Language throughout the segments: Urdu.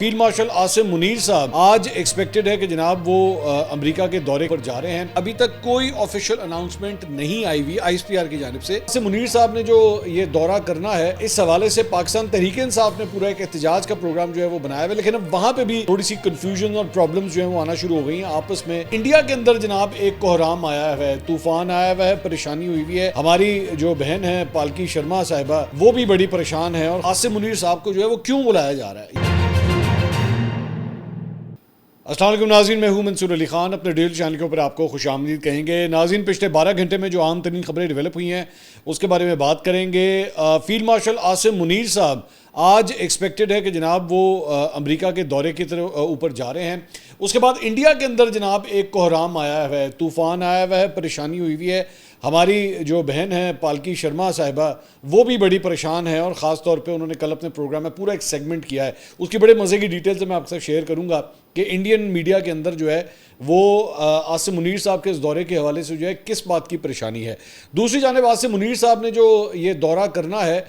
فیلڈ مارشل عاصم منیر صاحب آج ایکسپیکٹڈ ہے کہ جناب وہ امریکہ کے دورے پر جا رہے ہیں. ابھی تک کوئی آفیشیل اناؤنسمنٹ نہیں آئی ہوئی آئی ایس پی آر کی جانب سے. عاصم منیر صاحب نے جو یہ دورہ کرنا ہے اس حوالے سے پاکستان تحریک انصاف نے پورا ایک احتجاج کا پروگرام جو ہے وہ بنایا ہوا ہے, لیکن اب وہاں پہ بھی تھوڑی سی کنفیوژن اور پرابلمز جو ہیں وہ آنا شروع ہو گئی ہیں آپس میں. انڈیا کے اندر جناب ایک کوہرام آیا ہے, طوفان آیا ہوا ہے, پریشانی ہوئی ہوئی ہے. ہماری جو بہن ہے پالکی شرما صاحبہ وہ بھی بڑی پریشان ہے, اور عاصم منیر صاحب کو جو ہے وہ کیوں بلایا جا رہا ہے. السلام علیکم ناظرین, میں ہوں منصور علی خان. اپنے ڈیل چینل کے اوپر آپ کو خوش آمدید کہیں گے. ناظرین, پچھلے 12 گھنٹے میں جو عام ترین خبریں ڈیولپ ہوئی ہیں اس کے بارے میں بات کریں گے. فیلڈ مارشل عاصم منیر صاحب آج ایکسپیکٹڈ ہے کہ جناب وہ امریکہ کے دورے کی طرف اوپر جا رہے ہیں. اس کے بعد انڈیا کے اندر جناب ایک کوہرام آیا ہوا ہے, طوفان آیا ہوا ہے, پریشانی ہوئی ہوئی ہے. ہماری جو بہن ہے پالکی شرما صاحبہ وہ بھی بڑی پریشان ہے, اور خاص طور پہ انہوں نے کل اپنے پروگرام میں پورا ایک سیگمنٹ کیا ہے. اس کی بڑے مزے کی ڈیٹیلز میں آپ کے ساتھ شیئر کروں گا کہ انڈین میڈیا کے اندر جو ہے وہ عاصم منیر صاحب کے اس دورے کے حوالے سے جو ہے کس بات کی پریشانی ہے. دوسری جانب عاصم منیر صاحب نے جو یہ دورہ کرنا ہے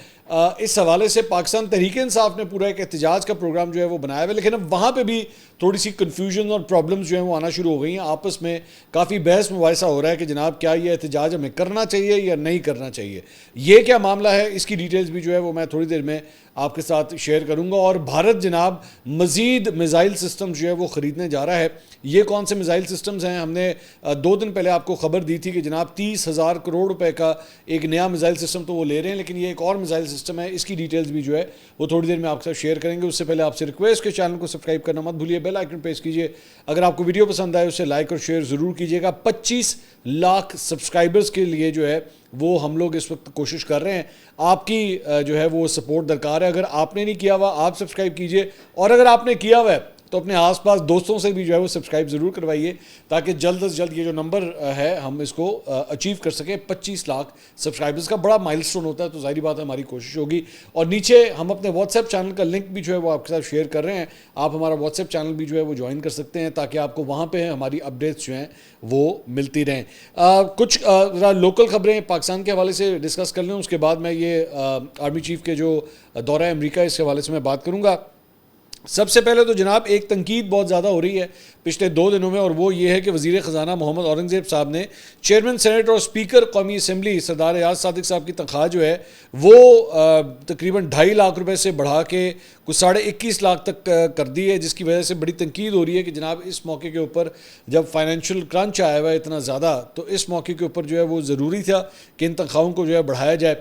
اس حوالے سے پاکستان تحریک انصاف نے پورا ایک احتجاج کا پروگرام جو ہے وہ بنایا ہوا ہے, لیکن اب وہاں پہ بھی تھوڑی سی کنفیوژن اور پرابلمز جو ہیں وہ آنا شروع ہو گئی ہیں آپس میں. کافی بحث مباحثہ ہو رہا ہے کہ جناب کیا یہ احتجاج ہمیں کرنا چاہیے یا نہیں کرنا چاہیے. یہ کیا معاملہ ہے اس کی ڈیٹیلز بھی جو ہے وہ میں تھوڑی دیر میں آپ کے ساتھ شیئر کروں گا. اور بھارت جناب مزید میزائل سسٹم جو ہے وہ خریدنے جا رہا ہے. یہ کون سے میزائل سسٹمز ہیں؟ ہم نے 2 دن پہلے آپ کو خبر دی تھی کہ جناب 30,000 کروڑ روپے کا ایک نیا میزائل سسٹم تو وہ لے رہے ہیں, لیکن یہ ایک اور میزائل سسٹم ہے. اس کی ڈیٹیلز بھی جو ہے وہ تھوڑی دیر میں آپ کے ساتھ شیئر کریں گے. اس سے پہلے آپ سے ریکویسٹ کہ چینل کو سبسکرائب کرنا مت بھولیے, بیل آئیکن پریس کیجئے. اگر آپ کو ویڈیو پسند آئے اسے لائک اور شیئر ضرور کیجئے گا. 25 لاکھ سبسکرائبرز کے لیے جو ہے وہ ہم لوگ اس وقت کوشش کر رہے ہیں. آپ کی جو ہے وہ سپورٹ درکار ہے. اگر آپ نے نہیں کیا ہوا آپ سبسکرائب کیجئے, اور اگر آپ نے کیا ہوا ہے تو اپنے آس پاس دوستوں سے بھی جو ہے وہ سبسکرائب ضرور کروائیے, تاکہ جلد از جلد یہ جو نمبر ہے ہم اس کو اچیو کر سکیں. 25 لاکھ سبسکرائبرز کا بڑا مائل سٹون ہوتا ہے, تو ظاہری بات ہے ہماری کوشش ہوگی. اور نیچے ہم اپنے واٹس ایپ چینل کا لنک بھی جو ہے وہ آپ کے ساتھ شیئر کر رہے ہیں. آپ ہمارا واٹس ایپ چینل بھی جو ہے وہ جوائن کر سکتے ہیں, تاکہ آپ کو وہاں پہ ہماری اپڈیٹس جو ہیں وہ ملتی رہیں. کچھ لوکل خبریں پاکستان کے حوالے سے ڈسکس کر لیں, اس کے بعد میں یہ آرمی چیف کے جو دورہ امریکہ اس کے حوالے سے میں بات کروں گا. سب سے پہلے تو جناب ایک تنقید بہت زیادہ ہو رہی ہے پچھلے 2 دنوں میں, اور وہ یہ ہے کہ وزیر خزانہ محمد اورنگزیب صاحب نے چیئرمین سینیٹ اور اسپیکر قومی اسمبلی سردار ایاز صادق صاحب کی تنخواہ جو ہے وہ تقریباً 2.5 لاکھ روپے سے بڑھا کے کچھ 21.5 لاکھ تک کر دی ہے, جس کی وجہ سے بڑی تنقید ہو رہی ہے کہ جناب اس موقع کے اوپر جب فائنینشیل کرنچ آیا ہوا ہے اتنا زیادہ, تو اس موقع کے اوپر جو ہے وہ ضروری تھا کہ ان تنخواہوں کو جو ہے بڑھایا جائے.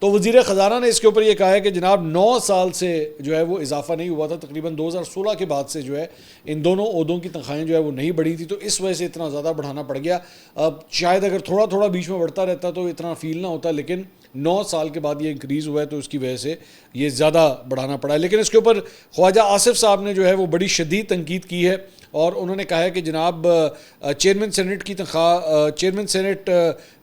تو وزیر خزانہ نے اس کے اوپر یہ کہا ہے کہ جناب 9 سال سے جو ہے وہ اضافہ نہیں ہوا تھا, تقریباً 2016 کے بعد سے جو ہے ان دونوں عہدوں کی تنخواہیں جو ہے وہ نہیں بڑھی تھی, تو اس وجہ سے اتنا زیادہ بڑھانا پڑ گیا. اب شاید اگر تھوڑا تھوڑا بیچ میں بڑھتا رہتا تو اتنا فیل نہ ہوتا, لیکن 9 سال کے بعد یہ انکریز ہوا ہے تو اس کی وجہ سے یہ زیادہ بڑھانا پڑا ہے. لیکن اس کے اوپر خواجہ آصف صاحب نے جو ہے وہ بڑی شدید تنقید کی ہے, اور انہوں نے کہا ہے کہ جناب چیئرمین سینٹ کی تنخواہ, chairman senate,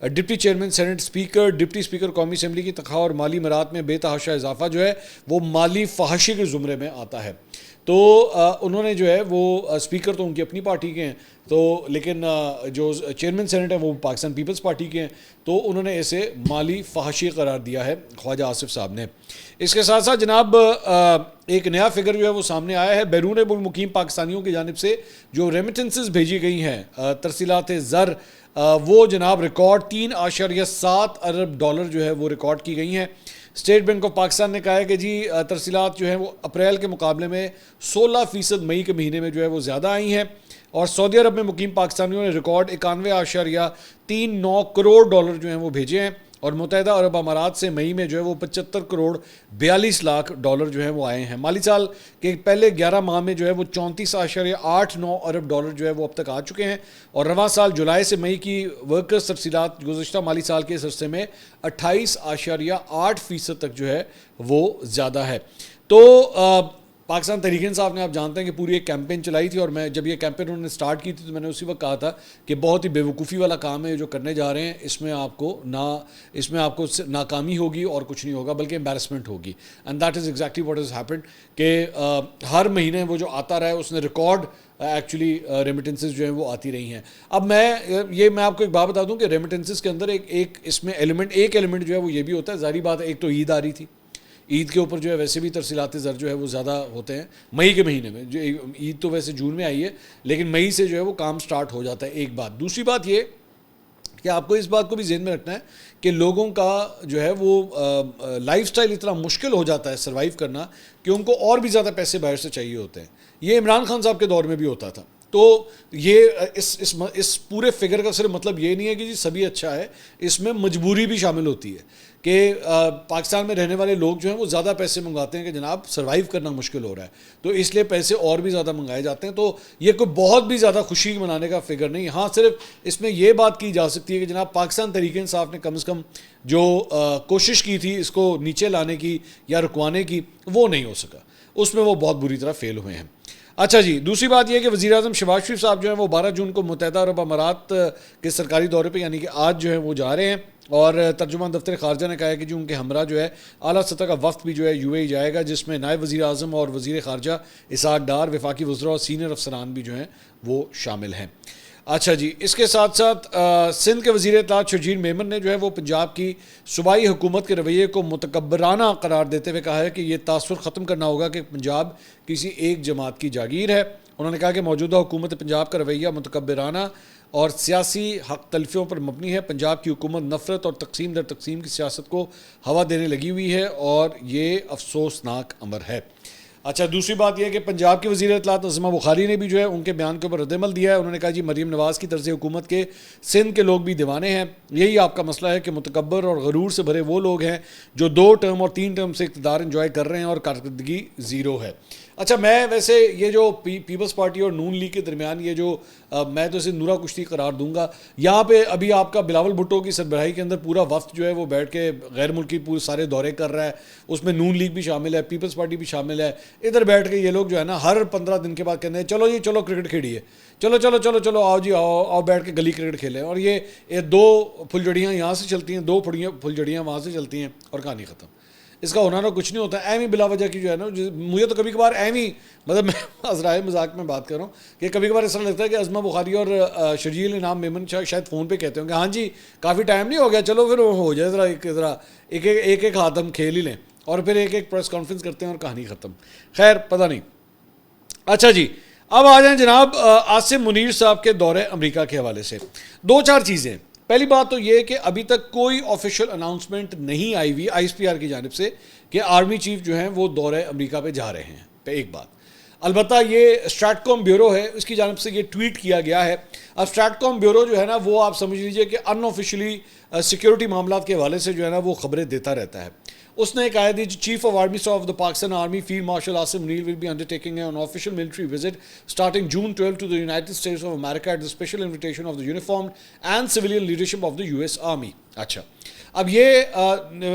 deputy chairman senate, speaker, deputy speaker قومی اسمبلی کی تنخواہ اور مالی امورات میں بے تحاشا اضافہ جو ہے وہ مالی فحاشی کے زمرے میں آتا ہے. تو انہوں نے جو ہے وہ اسپیکر تو ان کی اپنی پارٹی کے ہیں, تو لیکن جو چیئرمین سینٹ ہے وہ پاکستان پیپلز پارٹی کے ہیں, تو انہوں نے اسے مالی فحاشی قرار دیا ہے خواجہ آصف صاحب نے. اس کے ساتھ ساتھ جناب ایک نیا فگر جو ہے وہ سامنے آیا ہے. بیرون ملک مقیم پاکستانیوں کی جانب سے جو ریمیٹنسز بھیجی گئی ہیں ترسیلات زر, وہ جناب ریکارڈ 3.7 ارب ڈالر جو ہے وہ ریکارڈ کی گئی ہیں. اسٹیٹ بینک آف پاکستان نے کہا ہے کہ جی ترسیلات جو ہیں وہ اپریل کے مقابلے میں 16% مئی کے مہینے میں جو ہے وہ زیادہ آئی ہیں, اور سعودی عرب میں مقیم پاکستانیوں نے ریکارڈ 91.39 کروڑ ڈالر جو ہیں وہ بھیجے ہیں, اور متحدہ عرب امارات سے مئی میں جو ہے وہ 75 کروڑ 42 لاکھ ڈالر جو ہیں وہ آئے ہیں. مالی سال کے پہلے 11 ماہ میں جو ہے وہ 34.89 ارب ڈالر جو ہے وہ اب تک آ چکے ہیں, اور رواں سال جولائی سے مئی کی ورکرز ترسیلات گزشتہ مالی سال کے اس عرصے میں 28.8% تک جو ہے وہ زیادہ ہے. تو پاکستان تحریک انصاف نے آپ جانتے ہیں کہ پوری ایک کیمپین چلائی تھی, اور میں جب یہ کیمپین انہوں نے سٹارٹ کی تھی تو میں نے اسی وقت کہا تھا کہ بہت ہی بے وقوفی والا کام ہے جو کرنے جا رہے ہیں. اس میں آپ کو ناکامی ہوگی اور کچھ نہیں ہوگا, بلکہ امبیرسمنٹ ہوگی. And that is exactly what is happened کہ ہر مہینے وہ جو آتا رہا ہے اس نے ریکارڈ ایکچولی ریمیٹنسز جو ہیں وہ آتی رہی ہیں. اب میں آپ کو ایک بات بتا دوں کہ ریمیٹنسز کے اندر ایک اس میں ایک ایلیمنٹ جو ہے وہ یہ بھی ہوتا ہے. ظاہری بات ہے, ایک تو عید آ رہی تھی, عید کے اوپر جو ہے ویسے بھی ترسیلات زر جو ہے وہ زیادہ ہوتے ہیں مئی کے مہینے میں. جو عید تو ویسے جون میں آئی ہے لیکن مئی سے جو ہے وہ کام سٹارٹ ہو جاتا ہے. ایک بات. دوسری بات یہ کہ آپ کو اس بات کو بھی ذہن میں رکھنا ہے کہ لوگوں کا جو ہے وہ لائف سٹائل اتنا مشکل ہو جاتا ہے سروائیو کرنا کہ ان کو اور بھی زیادہ پیسے باہر سے چاہیے ہوتے ہیں. یہ عمران خان صاحب کے دور میں بھی ہوتا تھا. تو یہ اس پورے فگر کا صرف مطلب یہ نہیں ہے کہ جی سبھی اچھا ہے, اس میں مجبوری بھی شامل ہوتی ہے کہ پاکستان میں رہنے والے لوگ جو ہیں وہ زیادہ پیسے منگواتے ہیں کہ جناب سروائیو کرنا مشکل ہو رہا ہے, تو اس لیے پیسے اور بھی زیادہ منگائے جاتے ہیں. تو یہ کوئی بہت بھی زیادہ خوشی منانے کا فگر نہیں. ہاں صرف اس میں یہ بات کی جا سکتی ہے کہ جناب پاکستان تحریک انصاف نے کم از کم جو کوشش کی تھی اس کو نیچے لانے کی یا رکوانے کی, وہ نہیں ہو سکا, اس میں وہ بہت بری طرح فیل ہوئے ہیں. اچھا جی, دوسری بات یہ کہ وزیر اعظم شہباز شریف صاحب جو ہیں وہ 12 جون کو متحدہ عرب امارات کے سرکاری دورے پہ یعنی کہ آج جو ہے وہ جا رہے ہیں, اور ترجمان دفتر خارجہ نے کہا ہے کہ جو ان کے ہمراہ جو ہے اعلیٰ سطح کا وفد بھی جو ہے یو اے ای جائے گا, جس میں نائب وزیر اعظم اور وزیر خارجہ اسحاق ڈار, وفاقی وزراء اور سینئر افسران بھی جو ہیں وہ شامل ہیں. اچھا جی, اس کے ساتھ ساتھ سندھ کے وزیر اطلاعات شرجیل میمن نے جو ہے وہ پنجاب کی صوبائی حکومت کے رویے کو متکبرانہ قرار دیتے ہوئے کہا ہے کہ یہ تاثر ختم کرنا ہوگا کہ پنجاب کسی ایک جماعت کی جاگیر ہے. انہوں نے کہا کہ موجودہ حکومت پنجاب کا رویہ متکبرانہ اور سیاسی حق تلفیوں پر مبنی ہے. پنجاب کی حکومت نفرت اور تقسیم در تقسیم کی سیاست کو ہوا دینے لگی ہوئی ہے اور یہ افسوسناک امر ہے. اچھا, دوسری بات یہ ہے کہ پنجاب کے وزیر اطلاعات نظمہ بخاری نے بھی جو ہے ان کے بیان کے اوپر رد عمل دیا ہے. انہوں نے کہا جی مریم نواز کی طرز حکومت کے سندھ کے لوگ بھی دیوانے ہیں. یہی آپ کا مسئلہ ہے کہ متکبر اور غرور سے بھرے وہ لوگ ہیں جو 2 ٹرم اور 3 ٹرم سے اقتدار انجوائے کر رہے ہیں اور کارکردگی زیرو ہے. اچھا, میں ویسے یہ جو پیپلز پارٹی اور نون لیگ کے درمیان یہ جو میں تو اسے نورا کشتی قرار دوں گا, یہاں پہ ابھی آپ کا بلاول بھٹو کی سربراہی کے اندر پورا وفد جو ہے وہ بیٹھ کے غیر ملکی پورے سارے دورے کر رہا ہے. اس میں نون لیگ بھی شامل ہے, پیپلز پارٹی بھی شامل ہے. ادھر بیٹھ کے یہ لوگ جو ہے نا ہر 15 دن کے بعد کہتے ہیں چلو جی چلو کرکٹ کھیلیے, چلو چلو چلو چلو آؤ جی آؤ بیٹھ کے گلی کرکٹ کھیلیں. اور یہ 2 پھلجڑیاں یہاں سے چلتی ہیں, 2 پھلجڑیاں وہاں سے چلتی ہیں اور کہانی ختم. اس کا ہونا کچھ نہیں ہوتا. ایویں بلا وجہ کی جو ہے نا, مجھے تو کبھی کبھار ایویں مطلب میں ازرائے مذاق میں بات کر رہا ہوں کہ کبھی کبھار ایسا لگتا ہے کہ عظمہ بخاری اور شرجیل انعام میمن شاید فون پہ کہتے ہوں کہ ہاں جی کافی ٹائم نہیں ہو گیا, چلو پھر ہو جائے ذرا ایک ہاتھ ہم کھیل ہی لیں, اور پھر ایک پریس کانفرنس کرتے ہیں اور کہانی ختم. خیر پتہ نہیں. اچھا جی, اب آ جائیں جناب عاصم منیر صاحب کے دورے امریکہ کے حوالے سے. 2-4 چیزیں. پہلی بات تو یہ کہ ابھی تک کوئی آفیشیل اناؤنسمنٹ نہیں آئی ہوئی آئی ایس پی آر کی جانب سے کہ آرمی چیف جو ہیں وہ دورے امریکہ پہ جا رہے ہیں. ایک بات. البتہ یہ اسٹریٹ کام بیورو ہے, اس کی جانب سے یہ ٹویٹ کیا گیا ہے. اب اسٹریٹ کام بیورو جو ہے نا وہ آپ سمجھ لیجئے کہ ان آفیشلی سیکیورٹی معاملات کے حوالے سے جو ہے نا وہ خبریں دیتا رہتا ہے. اس نے کہا the chief of army staff of the Pakistan army field marshal Asim Munir will be undertaking an official military visit starting June 12 to the United States of America at the special invitation of the uniformed and civilian leadership of the US Army. اچھا, اب یہ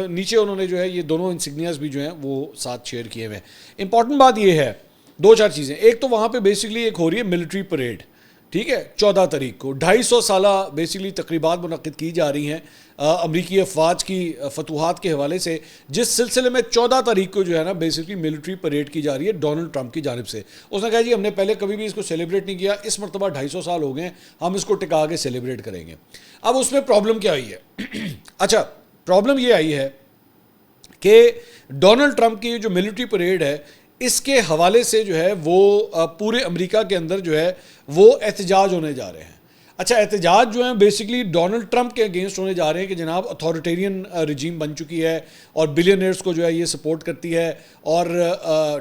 نیچے انہوں نے جو ہے یہ دونوں انسگنیاز بھی جو ہیں وہ ساتھ شیئر کیے ہوئے ہیں. امپورٹنٹ بات یہ ہے 2-4 چیزیں. ایک تو وہاں پہ بیسکلی ایک ہو رہی ہے ملٹری پریڈ, ٹھیک ہے, 14 تاریخ کو 250 سالہ بیسکلی تقریبات منعقد کی جا رہی ہیں امریکی افواج کی فتوحات کے حوالے سے, جس سلسلے میں 14 تاریخ کو جو ہے نا بیسکلی ملٹری پریڈ کی جا رہی ہے ڈونلڈ ٹرمپ کی جانب سے. اس نے کہا جی ہم نے پہلے کبھی بھی اس کو سیلیبریٹ نہیں کیا, اس مرتبہ 250 سال ہو گئے, ہم اس کو ٹکا کے سیلیبریٹ کریں گے. اب اس میں پرابلم کیا آئی ہے؟ اچھا, پرابلم یہ آئی ہے کہ ڈونلڈ ٹرمپ کی جو ملٹری پریڈ ہے اس کے حوالے سے جو ہے وہ پورے امریکہ کے اندر جو ہے وہ احتجاج ہونے جا رہے ہیں. اچھا, احتجاج جو ہیں بیسکلی ڈونلڈ ٹرمپ کے اگینسٹ ہونے جا رہے ہیں کہ جناب اتھارٹیرین رجیم بن چکی ہے اور بلینئرز کو جو ہے یہ سپورٹ کرتی ہے اور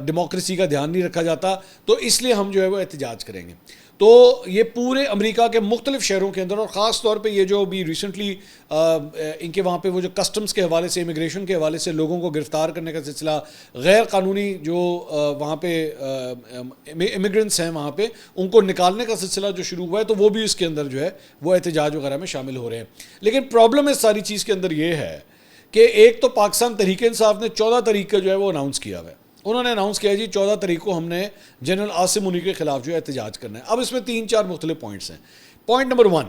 ڈیموکریسی کا دھیان نہیں رکھا جاتا, تو اس لیے ہم جو ہے وہ احتجاج کریں گے. تو یہ پورے امریکہ کے مختلف شہروں کے اندر, اور خاص طور پہ یہ جو ابھی ریسنٹلی ان کے وہاں پہ وہ جو کسٹمز کے حوالے سے, امیگریشن کے حوالے سے لوگوں کو گرفتار کرنے کا سلسلہ, غیر قانونی جو وہاں پہ امیگرنٹس ہیں وہاں پہ ان کو نکالنے کا سلسلہ جو شروع ہوا ہے, تو وہ بھی اس کے اندر جو ہے وہ احتجاج وغیرہ میں شامل ہو رہے ہیں. لیکن پرابلم اس ساری چیز کے اندر یہ ہے کہ ایک تو پاکستان تحریک انصاف نے 14 تاریخ کا جو ہے وہ اناؤنس کیا ہوا ہے. انہوں نے اناؤنس کیا جی 14 تاریخ کو ہم نے جنرل عاصم منیر کے خلاف جو ہے احتجاج کرنا ہے. اب اس میں 3-4 مختلف پوائنٹس ہیں. پوائنٹ نمبر 1,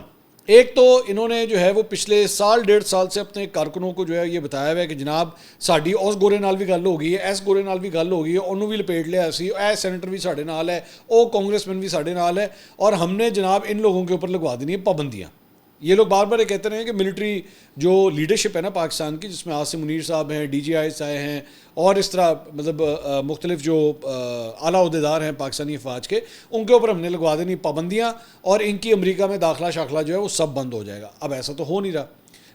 ایک تو انہوں نے جو ہے وہ پچھلے 1.5 سال سے اپنے کارکنوں کو جو ہے یہ بتایا ہوا ہے کہ جناب ساڈی اس گورے نال بھی گل ہو گئی ہے, ایس گورے نال بھی گل ہو گئی ہے, انہوں بھی لپیٹ لیا اسی, اے سینیٹر بھی ساڈے نال ہے, او کانگریس مین بھی ساڈے نال ہے, اور ہم نے جناب ان لوگوں کے اوپر لگوا دینی ہے پابندیاں. یہ لوگ بار بار یہ کہتے رہے ہیں کہ ملٹری جو لیڈرشپ ہے نا پاکستان کی، جس میں عاصم منیر صاحب ہیں، ڈی جی آئی آئے ہیں، اور اس طرح مطلب مختلف جو اعلیٰ عہدیدار ہیں پاکستانی افواج کے، ان کے اوپر ہم نے لگوا دینی پابندیاں، اور ان کی امریکہ میں داخلہ شاخلہ جو ہے وہ سب بند ہو جائے گا. اب ایسا تو ہو نہیں رہا.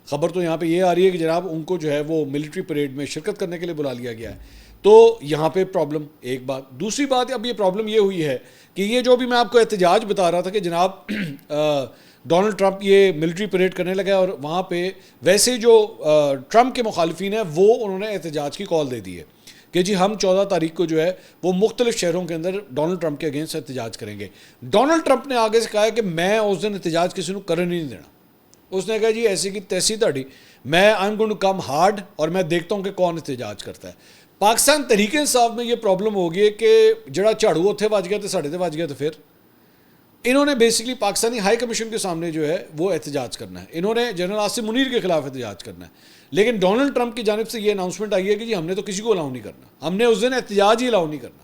خبر تو یہاں پہ یہ آ رہی ہے کہ جناب ان کو جو ہے وہ ملٹری پریڈ میں شرکت کرنے کے لیے بلا لیا گیا ہے. تو یہاں پہ پرابلم ایک بات. دوسری بات اب یہ پرابلم یہ ہوئی ہے کہ یہ جو بھی میں آپ کو احتجاج بتا رہا تھا کہ جناب ڈونلڈ ٹرمپ یہ ملٹری پریڈ کرنے لگا ہے، اور وہاں پہ ویسے جو ٹرمپ کے مخالفین ہیں وہ انہوں نے احتجاج کی کال دے دی ہے کہ جی ہم 14 تاریخ کو جو ہے وہ مختلف شہروں کے اندر ڈونلڈ ٹرمپ کے اگینسٹ احتجاج کریں گے. ڈونلڈ ٹرمپ نے آگے سے کہا ہے کہ میں اس دن احتجاج کسی کو کرنے نہیں دینا. اس نے کہا جی ایسی کی تیسی تھاڑی، میں I am going to come hard, اور میں دیکھتا ہوں کہ کون احتجاج کرتا ہے. پاکستان تحریک انصاف میں یہ پرابلم ہو گئی ہے کہ جڑا جھاڑو اتنے وج گیا تو ساڑھے تے وج گیا، تو پھر انہوں نے بیسکلی پاکستانی ہائی کمیشن کے سامنے جو ہے وہ احتجاج کرنا ہے. انہوں نے جنرل عاصم منیر کے خلاف احتجاج کرنا ہے. لیکن ڈونلڈ ٹرمپ کی جانب سے یہ اناؤنسمنٹ آئی ہے کہ جی ہم نے تو کسی کو الاؤ نہیں کرنا، ہم نے اس دن احتجاج ہی الاؤ نہیں کرنا.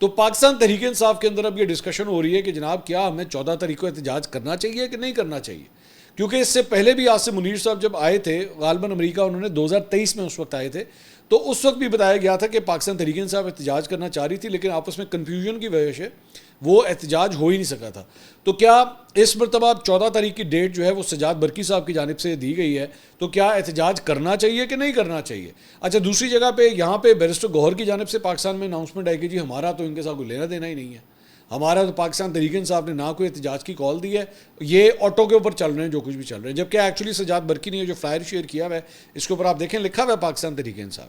تو پاکستان تحریک انصاف کے اندر اب یہ ڈسکشن ہو رہی ہے کہ جناب کیا ہمیں 14 تاریخ کو احتجاج کرنا چاہیے کہ نہیں کرنا چاہیے. کیونکہ اس سے پہلے بھی عاصم منیر صاحب جب آئے تھے غالباً امریکہ، انہوں نے 2023 میں اس وقت آئے تھے، تو اس وقت بھی بتایا گیا تھا کہ پاکستان تحریک انصاف احتجاج کرنا چاہ رہی تھی، لیکن آپس میں کنفیوژن کی وجہ سے وہ احتجاج ہو ہی نہیں سکا تھا. تو کیا اس مرتبہ 14 تاریخ کی ڈیٹ جو ہے وہ سجاد برقی صاحب کی جانب سے دی گئی ہے، تو کیا احتجاج کرنا چاہیے کہ نہیں کرنا چاہیے؟ اچھا دوسری جگہ پہ یہاں پہ بیرسٹر گوہر کی جانب سے پاکستان میں اناؤنسمنٹ آئی کہ جی ہمارا تو ان کے ساتھ کوئی لینا دینا ہی نہیں ہے، ہمارا تو پاکستان تحریک انصاف نے نہ کوئی احتجاج کی کال دی ہے، یہ آٹو کے اوپر چل رہے ہیں جو کچھ بھی چل رہے ہیں. جبکہ ایکچولی سجاد برقی نے جو فلائر شیئر کیا ہوا ہے اس کے اوپر آپ دیکھیں لکھا ہوا ہے پاکستان تحریک انصاف،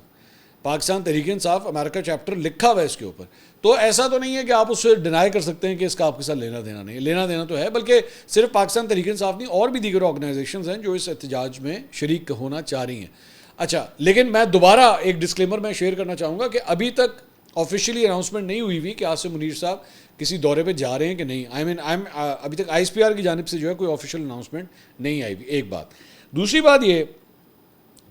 پاکستان تحریک انصاف امریکہ چیپٹر لکھا ہوا ہے اس کے اوپر. تو ایسا تو نہیں ہے کہ آپ اس سے ڈینائی کر سکتے ہیں کہ اس کا آپ کے ساتھ لینا دینا نہیں، لینا دینا تو ہے. بلکہ صرف پاکستان تحریک انصاف نہیں، اور بھی دیگر آرگنائزیشنز ہیں جو اس احتجاج میں شریک ہونا چاہ رہی ہیں. اچھا لیکن میں دوبارہ ایک ڈسکلیمر میں شیئر کرنا چاہوں گا کہ ابھی تک آفیشیلی اناؤنسمنٹ نہیں ہوئی کہ عاصم منیر صاحب کسی دورے پہ جا رہے ہیں کہ نہیں. ابھی تک آئی ایس پی آر کی جانب سے جو ہے کوئی آفیشیل اناؤنسمنٹ نہیں آئی. ایک بات. دوسری بات یہ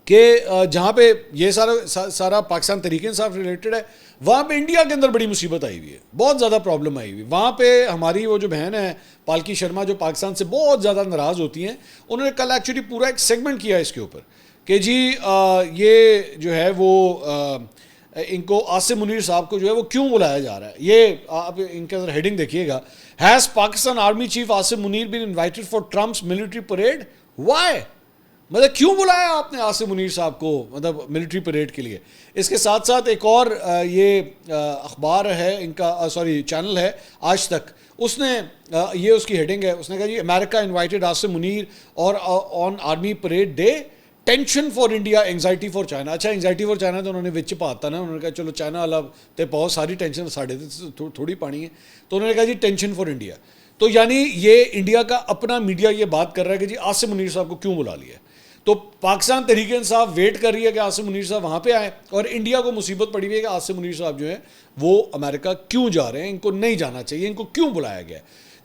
کہ جہاں پہ یہ سارا پاکستان تحریک انصاف ریلیٹڈ ہے، وہاں پہ انڈیا کے اندر بڑی مصیبت آئی ہوئی ہے، بہت زیادہ پرابلم آئی ہوئی. وہاں پہ ہماری وہ جو بہن ہے پالکی شرما جو پاکستان سے بہت زیادہ ناراض ہوتی ہیں، انہوں نے کل ایکچولی پورا ایک سیگمنٹ کیا اس کے اوپر کہ جی یہ جو ہے وہ ان کو عاصم منیر صاحب کو جو ہے وہ کیوں بلایا جا رہا ہے. یہ آپ ان کے اندر ہیڈنگ دیکھیے گا، has Pakistan army chief Asim Munir been invited for Trump's military parade. Why? مطلب کیوں بلایا آپ نے عاصم منیر صاحب کو مطلب ملٹری پریڈ کے لیے؟ اس کے ساتھ ساتھ ایک اور یہ اخبار ہے ان کا، سوری چینل ہے آج تک، اس نے یہ اس کی ہیڈنگ ہے، اس نے کہا جی امریکہ انوائٹڈ عاصم منیر اور on army parade day, tension for India anxiety for China. اچھا اینگزائٹی فار چائنا تو انہوں نے وچ پاتا نا، انہوں نے کہا چلو چائنا والا تے بہت ساری ٹینشن ساڑھے تھوڑی پانی ہے، تو انہوں نے کہا جی ٹینشن فار انڈیا. تو یعنی یہ انڈیا کا اپنا میڈیا یہ بات کر رہا ہے کہ جی عاصم منیر صاحب کو کیوں بلا لیا. تو پاکستان تحریک انصاف ویٹ کر رہی ہے کہ عاصم منیر صاحب وہاں پہ آئیں، اور انڈیا کو مصیبت پڑی ہوئی ہے کہ عاصم منیر صاحب جو ہیں وہ امریکہ کیوں جا رہے ہیں، ان کو نہیں جانا چاہیے، ان کو کیوں بلایا گیا.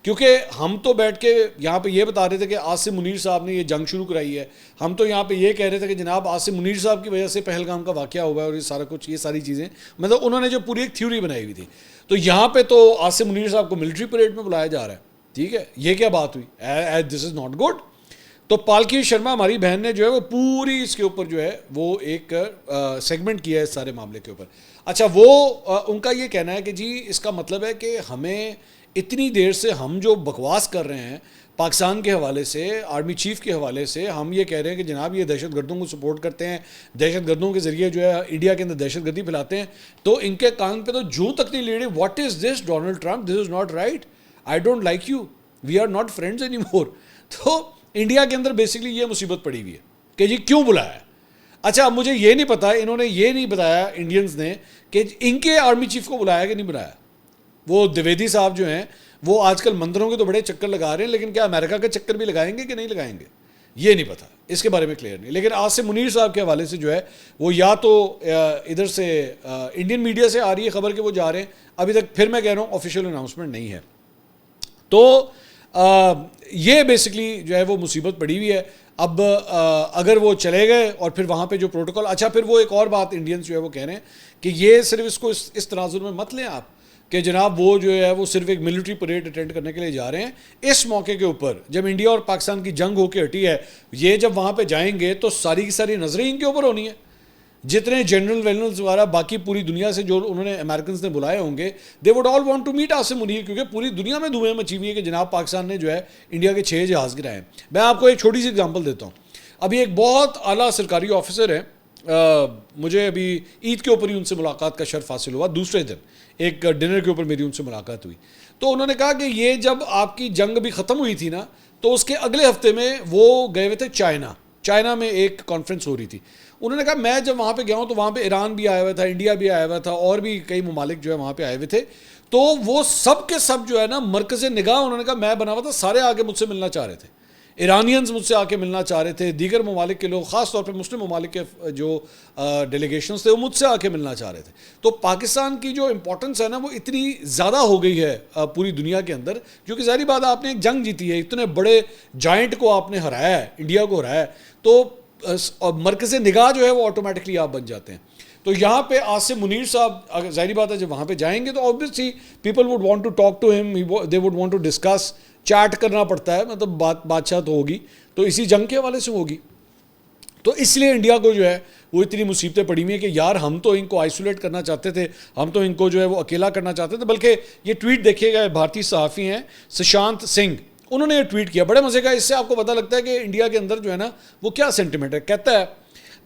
کیونکہ ہم تو بیٹھ کے یہاں پہ یہ بتا رہے تھے کہ عاصم منیر صاحب نے یہ جنگ شروع کرائی ہے، ہم تو یہاں پہ یہ کہہ رہے تھے کہ جناب عاصم منیر صاحب کی وجہ سے پہلگام کا واقعہ ہوا ہے، اور یہ سارا کچھ، یہ ساری چیزیں مطلب انہوں نے جو پوری ایک تھیوری بنائی ہوئی تھی. تو یہاں پہ تو عاصم منیر صاحب کو ملٹری پریڈ میں بلایا جا رہا ہے. ٹھیک ہے، یہ کیا بات ہوئی؟ دس از ناٹ گڈ. تو پالکی شرما ہماری بہن نے جو ہے وہ پوری اس کے اوپر جو ہے وہ ایک سیگمنٹ کیا ہے اس سارے معاملے کے اوپر. اچھا وہ ان کا یہ کہنا ہے کہ جی اس کا مطلب ہے کہ ہمیں اتنی دیر سے ہم جو بکواس کر رہے ہیں پاکستان کے حوالے سے، آرمی چیف کے حوالے سے، ہم یہ کہہ رہے ہیں کہ جناب یہ دہشت گردوں کو سپورٹ کرتے ہیں، دہشت گردوں کے ذریعے جو ہے انڈیا کے اندر دہشت گردی پھیلاتے ہیں، تو ان کے کان پہ تو جوں تک نہیں لے رہے. What is this Donald Trump? This is not right. I don't like you, we are not friends any more. تو انڈیا کے اندر بیسکلی یہ مصیبت پڑی ہوئی ہے کہ جی کیوں بلایا ہے. اچھا اب مجھے یہ نہیں پتا، انہوں نے یہ نہیں بتایا انڈینز نے کہ ان کے آرمی چیف کو بلایا کہ نہیں بلایا. وہ دویدی صاحب جو ہیں وہ آج کل مندروں کے تو بڑے چکر لگا رہے ہیں، لیکن کیا امریکہ کا چکر بھی لگائیں گے کہ نہیں لگائیں گے یہ نہیں پتا، اس کے بارے میں کلیئر نہیں. لیکن عاصم منیر صاحب کے حوالے سے جو ہے وہ یا تو ادھر سے انڈین میڈیا سے آ رہی ہے خبر کہ وہ جا رہے ہیں، ابھی تک پھر میں کہہ رہا ہوں آفیشیل اناؤنسمنٹ نہیں ہے. تو یہ بیسکلی جو ہے وہ مصیبت پڑی ہوئی ہے. اب اگر وہ چلے گئے اور پھر وہاں پہ جو پروٹوکول، اچھا پھر وہ ایک اور بات انڈینز جو ہے وہ کہہ رہے ہیں کہ یہ صرف اس کو اس تناظر میں مت لیں آپ کہ جناب وہ جو ہے وہ صرف ایک ملٹری پریڈ اٹینڈ کرنے کے لیے جا رہے ہیں۔ اس موقع کے اوپر جب انڈیا اور پاکستان کی جنگ ہو کے ہٹی ہے، یہ جب وہاں پہ جائیں گے تو ساری کی ساری نظریں ان کے اوپر ہونی ہیں۔ جتنے جنرل ویلنلز وغیرہ باقی پوری دنیا سے جو انہوں نے امریکنز نے بلائے ہوں گے، they would all want to meet Asim Munir, کیونکہ پوری دنیا میں دھوئیں مچی ہوئی ہے کہ جناب پاکستان نے جو ہے انڈیا کے 6 جہاز گرائے ہیں۔ میں آپ کو ایک چھوٹی سی اگزامپل دیتا ہوں۔ ابھی ایک بہت اعلیٰ سرکاری آفیسر ہے، مجھے ابھی عید کے اوپر ہی ان سے ملاقات کا شرف حاصل ہوا، دوسرے دن ایک ڈنر کے اوپر میری ان سے ملاقات ہوئی، تو انہوں نے کہا کہ یہ جب آپ کی جنگ ابھی ختم ہوئی تھی نا، تو اس کے اگلے ہفتے میں وہ گئے ہوئے تھے چائنا میں ایک کانفرنس ہو رہی تھی۔ انہوں نے کہا میں جب وہاں پہ گیا ہوں تو وہاں پہ ایران بھی آیا ہوا تھا، انڈیا بھی آیا ہوا تھا، اور بھی کئی ممالک جو ہے وہاں پہ آئے ہوئے تھے، تو وہ سب کے سب جو ہے نا مرکز نگاہ انہوں نے کہا میں بنا ہوا تھا، سارے آگے مجھ سے ملنا چاہ رہے تھے، ایرانینز مجھ سے آ کے ملنا چاہ رہے تھے، دیگر ممالک کے لوگ، خاص طور پہ مسلم ممالک کے جو ڈیلیگیشنز تھے وہ مجھ سے آ کے ملنا چاہ رہے تھے۔ تو پاکستان کی جو امپورٹنس ہے نا وہ اتنی زیادہ ہو گئی ہے پوری دنیا کے اندر، کیونکہ ظاہری بات آپ نے ایک جنگ جیتی ہے، اتنے بڑے جائنٹ کو آپ نے ہرایا ہے، انڈیا کو ہرایا ہے، تو مرکز نگاہ جو ہے وہ آٹومیٹکلی آپ بن جاتے ہیں۔ تو یہاں پہ عاصم منیر صاحب ظاہری بات ہے جب وہاں پہ جائیں گے تو obviously people would want to talk to ہم، they would want to discuss, chat کرنا پڑتا ہے، مطلب بادشاہ تو ہوگی، تو اسی جنگ کے حوالے سے ہوگی۔ تو اس لیے انڈیا کو جو ہے وہ اتنی مصیبتیں پڑی ہوئی ہیں کہ یار ہم تو ان کو آئسولیٹ کرنا چاہتے تھے، ہم تو ان کو جو ہے وہ اکیلا کرنا چاہتے تھے۔ بلکہ یہ ٹویٹ دیکھیے گا، بھارتی صحافی ہیں سشانت سنگھ، انہوں نے یہ ٹویٹ کیا، بڑے مزے کا، اس سے آپ کو پتہ لگتا ہے کہ انڈیا کے اندر جو ہے نا وہ کیا سینٹیمنٹ ہے۔ کہتا ہے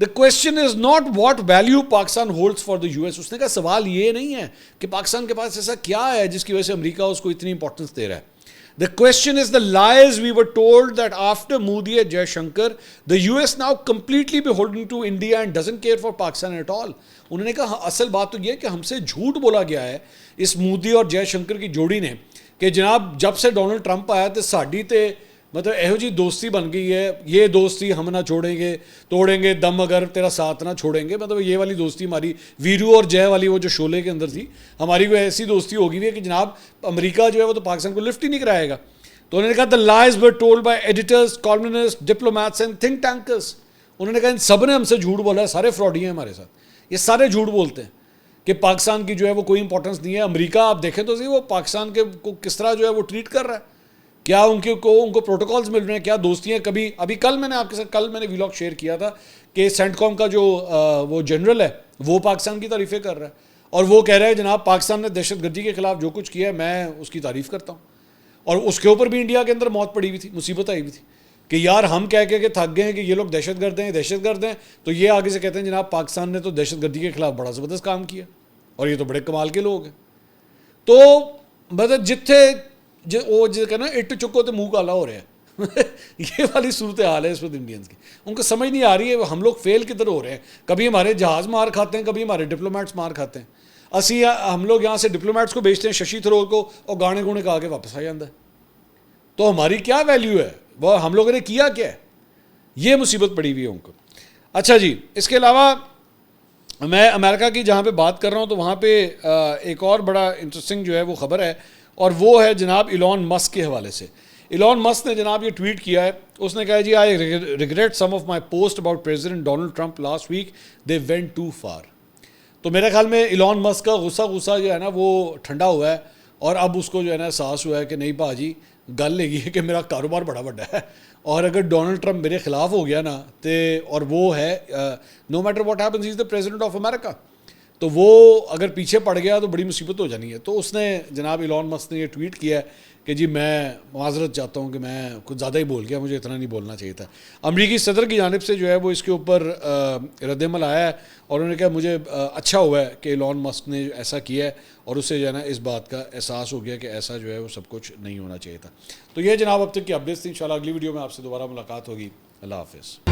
The question is not what value Pakistan holds for the US۔ اس نے کہا سوال یہ نہیں ہے کہ پاکستان کے پاس ایسا کیا ہے جس کی وجہ سے امریکہ اس کو اتنی امپورٹنس دے رہا ہے۔ The question is the lies we were told that after Modi and Jay Shankar, the US now completely beholden to India and doesn't care for Pakistan at all۔ انہوں نے کہا اصل بات تو یہ ہے کہ ہم سے جھوٹ بولا گیا ہے اس مودی اور جے شنکر کی جوڑی نے کہ جناب جب سے ڈونلڈ ٹرمپ آیا تو ساڈی تے مطلب ایہو جی دوستی بن گئی ہے، یہ دوستی ہم نہ چھوڑیں گے، توڑیں گے دم اگر تیرا ساتھ نہ چھوڑیں گے، مطلب یہ والی دوستی ہماری ویرو اور جے والی وہ جو شعلے کے اندر تھی، ہماری کوئی ایسی دوستی ہوگی بھی ہے کہ جناب امریکہ جو ہے وہ تو پاکستان کو لفٹ ہی نہیں کرائے گا۔ تو انہوں نے کہا the lies were told by editors, columnists, diplomats and think tankers۔ انہوں نے کہا ان سب نے ہم سے جھوٹ بولا ہے، سارے فراڈی ہیں ہمارے ساتھ، یہ سارے جھوٹ بولتے ہیں کہ پاکستان کی جو ہے وہ کوئی امپورٹنس نہیں ہے۔ امریکہ آپ دیکھیں تو صحیح وہ پاکستان کے کو کس طرح جو ہے وہ ٹریٹ کر رہا ہے، کیا ان کو پروٹوکالز مل رہے ہیں، کیا دوستیاں۔ کبھی ابھی کل میں نے آپ کے ساتھ کل میں نے ویلاگ شیئر کیا تھا کہ سینٹ کام کا جو وہ جنرل ہے وہ پاکستان کی تعریفیں کر رہا ہے، اور وہ کہہ رہا ہے جناب پاکستان نے دہشت گردی کے خلاف جو کچھ کیا ہے میں اس کی تعریف کرتا ہوں، اور اس کے اوپر بھی انڈیا کے اندر موت پڑی ہوئی تھی، مصیبت آئی ہوئی تھی کہ یار ہم کہہ کے تھک گئے ہیں کہ یہ لوگ دہشت گرد ہیں، تو یہ آگے سے کہتے ہیں جناب پاکستان نے تو دہشت گردی کے خلاف بڑا زبردست کام کیا، اور یہ تو بڑے کمال کے لوگ ہیں۔ تو مطلب جتھے وہ کہنا اٹ چکو تو منہ کالا ہو رہا ہے یہ والی صورتحال ہے اس وقت انڈینز کی، ان کو سمجھ نہیں آ رہی ہے ہم لوگ فیل کدھر ہو رہے ہیں۔ کبھی ہمارے جہاز مار کھاتے ہیں، کبھی ہمارے ڈپلومیٹس مار کھاتے ہیں، ہم لوگ یہاں سے ڈپلومیٹس کو بھیجتے ہیں ششی تھرور کو، اور گانے گونے کہا کے واپس آ جاتا ہے، تو ہماری کیا ویلیو ہے، وہ ہم لوگوں نے کیا کیا ہے، یہ مصیبت پڑی ہوئی ہے ان کو۔ اچھا جی، اس کے علاوہ میں امریکہ کی جہاں پہ بات کر رہا ہوں تو وہاں پہ ایک اور بڑا انٹرسٹنگ جو ہے وہ خبر ہے، اور وہ ہے جناب ایلون مسک کے حوالے سے۔ ایلون مسک نے جناب یہ ٹویٹ کیا ہے، اس نے کہا جی I regret some of my post about president Donald Trump last week, they went too far. تو میرے خیال میں ایلون مسک کا غصہ جو ہے نا وہ ٹھنڈا ہوا ہے، اور اب اس کو جو ہے نا احساس ہوا ہے کہ نہیں بھاجی گل لگی ہے کہ میرا کاروبار بڑا بڑا ہے، اور اگر ڈونلڈ ٹرمپ میرے خلاف ہو گیا نا اور وہ ہے no matter what happens he is the president of America, تو وہ اگر پیچھے پڑ گیا تو بڑی مصیبت ہو جانی ہے۔ تو اس نے جناب ایلون مسک نے یہ ٹویٹ کیا ہے کہ جی میں معذرت چاہتا ہوں کہ میں کچھ زیادہ ہی بول گیا، مجھے اتنا نہیں بولنا چاہیے تھا۔ امریکی صدر کی جانب سے جو ہے وہ اس کے اوپر رد عمل آیا ہے، اور انہوں نے کہا مجھے اچھا ہوا ہے کہ ایلون مسک نے ایسا کیا ہے، اور اسے جو ہے نا اس بات کا احساس ہو گیا کہ ایسا جو ہے وہ سب کچھ نہیں ہونا چاہیے تھا۔ تو یہ جناب اب تک کی اپڈیٹس تھی، انشاءاللہ اگلی ویڈیو میں آپ سے دوبارہ ملاقات ہوگی۔ اللہ حافظ۔